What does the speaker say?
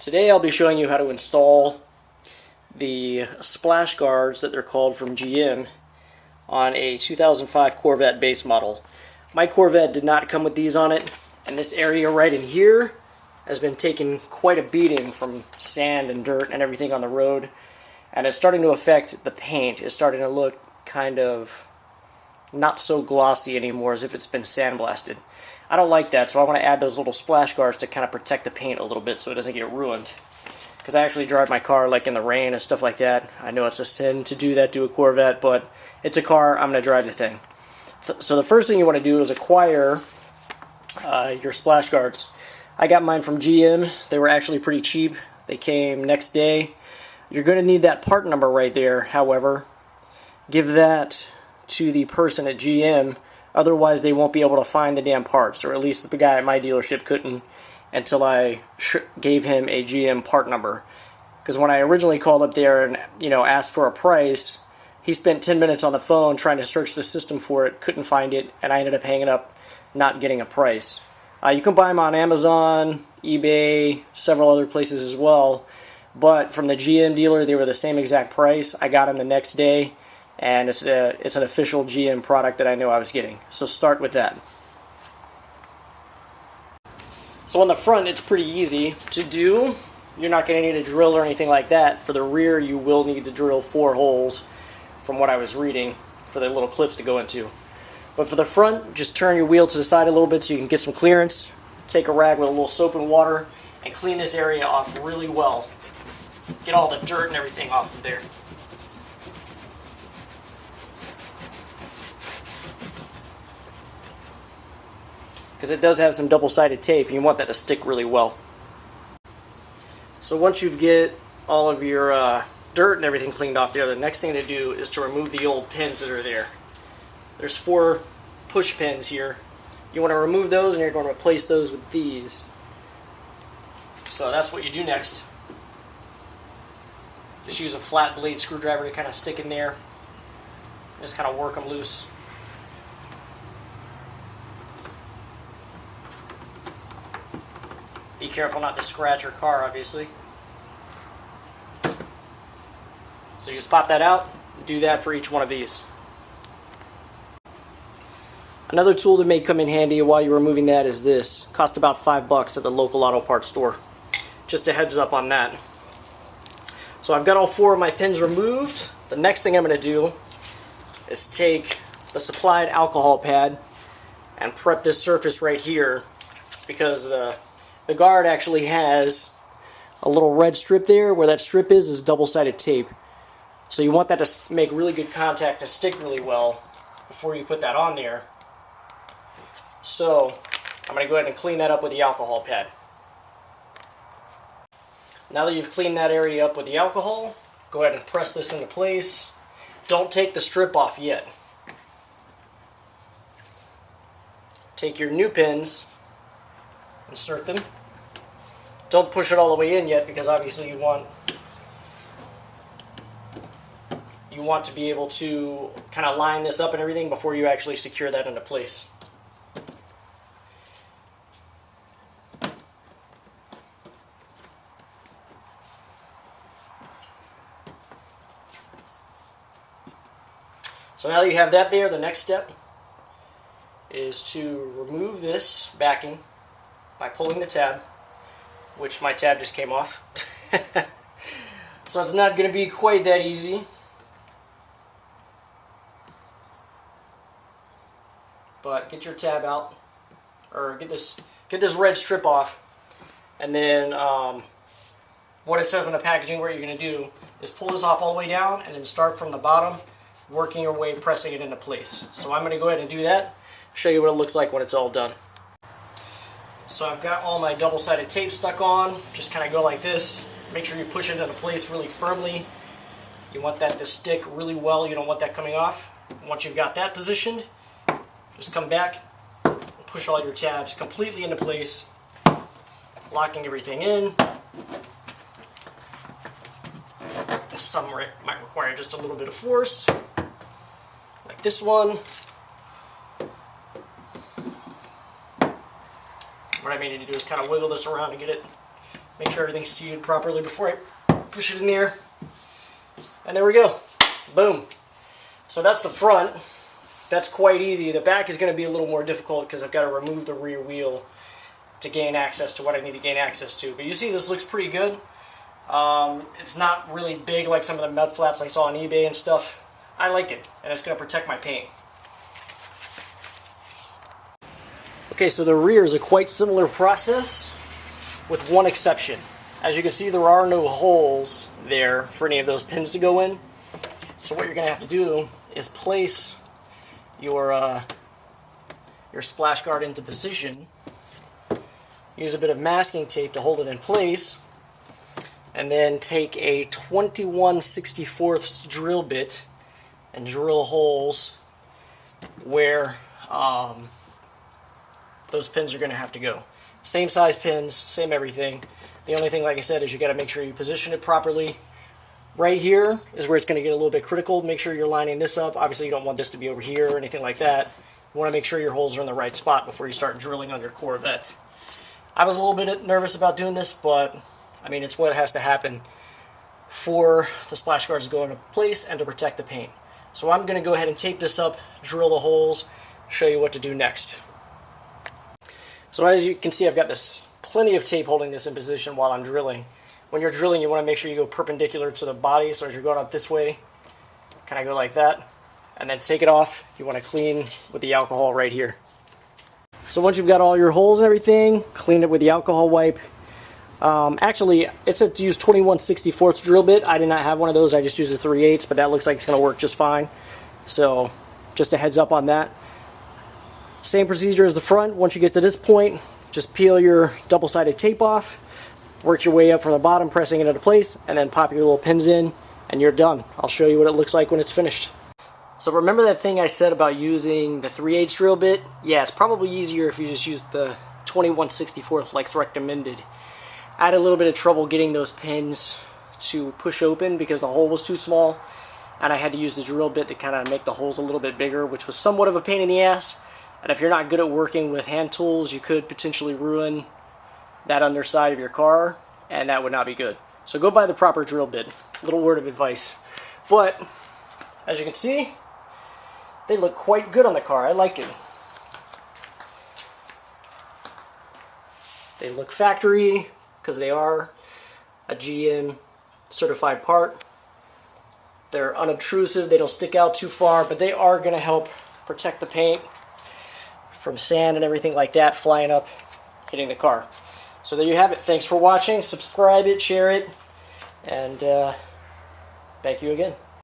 Today I'll be showing you how to install the splash guards that they're called from GM on a 2005 Corvette base model. My Corvette did not come with these on it, and this area right in here has been taking quite a beating from sand and dirt and everything on the road, and it's starting to affect the paint. It's starting to look kind of not so glossy anymore, as if it's been sandblasted. I don't like that, so I want to add those little splash guards to kind of protect the paint a little bit so it doesn't get ruined. Because I actually drive my car like in the rain and stuff like that. I know it's a sin to do that to a Corvette, but it's a car, I'm going to drive the thing. So the first thing you want to do is acquire your splash guards. I got mine from GM. They were actually pretty cheap. They came next day. You're going to need that part number right there, however. Give that to the person at GM, otherwise they won't be able to find the damn parts, or at least the guy at my dealership couldn't until I gave him a GM part number. Because when I originally called up there and asked for a price, he spent 10 minutes on the phone trying to search the system for it, couldn't find it, and I ended up hanging up not getting a price. You can buy them on Amazon, eBay, several other places as well, but from the GM dealer they were the same exact price. I got them the next day, and it's an official GM product that I knew I was getting. So start with that. So on the front it's pretty easy to do. You're not going to need a drill or anything like that. For the rear you will need to drill 4 holes from what I was reading for the little clips to go into. But for the front, just turn your wheel to the side a little bit so you can get some clearance. Take a rag with a little soap and water and clean this area off really well. Get all the dirt and everything off of there. Because it does have some double-sided tape and you want that to stick really well. So once you get all of your dirt and everything cleaned off there, the next thing to do is to remove the old pins that are there. There's 4 push pins here. You want to remove those and you're going to replace those with these. So that's what you do next. Just use a flat blade screwdriver to kind of stick in there. Just kind of work them loose. Be careful not to scratch your car, obviously. So you just pop that out, do that for each one of these. Another tool that may come in handy while you're removing that is this. Cost about $5 at the local auto parts store. Just a heads up on that. So I've got all 4 of my pins removed. The next thing I'm going to do is take the supplied alcohol pad and prep this surface right here, because the guard actually has a little red strip there. Where that strip is double-sided tape. So you want that to make really good contact and stick really well before you put that on there. So I'm going to go ahead and clean that up with the alcohol pad. Now that you've cleaned that area up with the alcohol, go ahead and press this into place. Don't take the strip off yet. Take your new pins, insert them. Don't push it all the way in yet, because obviously you want to be able to kind of line this up and everything before you actually secure that into place. So now that you have that there, the next step is to remove this backing by pulling the tab, which my tab just came off. So it's not going to be quite that easy. But get your tab out, or get this red strip off, and then what it says in the packaging, what you're going to do is pull this off all the way down and then start from the bottom, working your way, pressing it into place. So I'm going to go ahead and do that, show you what it looks like when it's all done. So I've got all my double-sided tape stuck on. Just kind of go like this. Make sure you push it into place really firmly. You want that to stick really well. You don't want that coming off. Once you've got that positioned, just come back and push all your tabs completely into place, locking everything in. Some might require just a little bit of force, like this one. What I may need to do is kind of wiggle this around to get it Make sure everything's seated properly before I push it in there. And there we go. Boom. So that's the front. That's quite easy. The back is going to be a little more difficult because I've got to remove the rear wheel to gain access to what I need to gain access to. But you see this looks pretty good. It's not really big like some of the mud flaps I saw on eBay and stuff. I like it, and it's going to protect my paint. Okay, so the rear is a quite similar process with one exception. As you can see, there are no holes there for any of those pins to go in. So what you're going to have to do is place your splash guard into position. Use a bit of masking tape to hold it in place, and then take a 21/64 drill bit and drill holes where those pins are going to have to go. Same size pins, same everything. The only thing, like I said, is you got to make sure you position it properly. Right here is where it's going to get a little bit critical. Make sure you're lining this up. Obviously, you don't want this to be over here or anything like that. You want to make sure your holes are in the right spot before you start drilling on your Corvette. I was a little bit nervous about doing this, but I mean, it's what has to happen for the splash guards to go into place and to protect the paint. So I'm going to go ahead and tape this up, drill the holes, show you what to do next. So as you can see, I've got this plenty of tape holding this in position while I'm drilling. When you're drilling, you want to make sure you go perpendicular to the body, so as you're going up this way, kind of go like that, and then take it off. You want to clean with the alcohol right here. So once you've got all your holes and everything, clean it with the alcohol wipe. Actually, it said to use 21/64 drill bit. I did not have one of those. I just used a 3/8, but that looks like it's going to work just fine. So just a heads up on that. Same procedure as the front. Once you get to this point, just peel your double-sided tape off. Work your way up from the bottom, pressing it into place, and then pop your little pins in, and you're done. I'll show you what it looks like when it's finished. So remember that thing I said about using the 3/8 drill bit? Yeah, it's probably easier if you just use the 21/64 like recommended. I had a little bit of trouble getting those pins to push open because the hole was too small, and I had to use the drill bit to kind of make the holes a little bit bigger, which was somewhat of a pain in the ass. And if you're not good at working with hand tools, you could potentially ruin that underside of your car, and that would not be good. So go buy the proper drill bit. Little word of advice. But as you can see, they look quite good on the car. I like it. They look factory because they are a GM certified part. They're unobtrusive. They don't stick out too far, but they are going to help protect the paint from sand and everything like that flying up, hitting the car. So there you have it. Thanks for watching. Subscribe it, share it, and thank you again.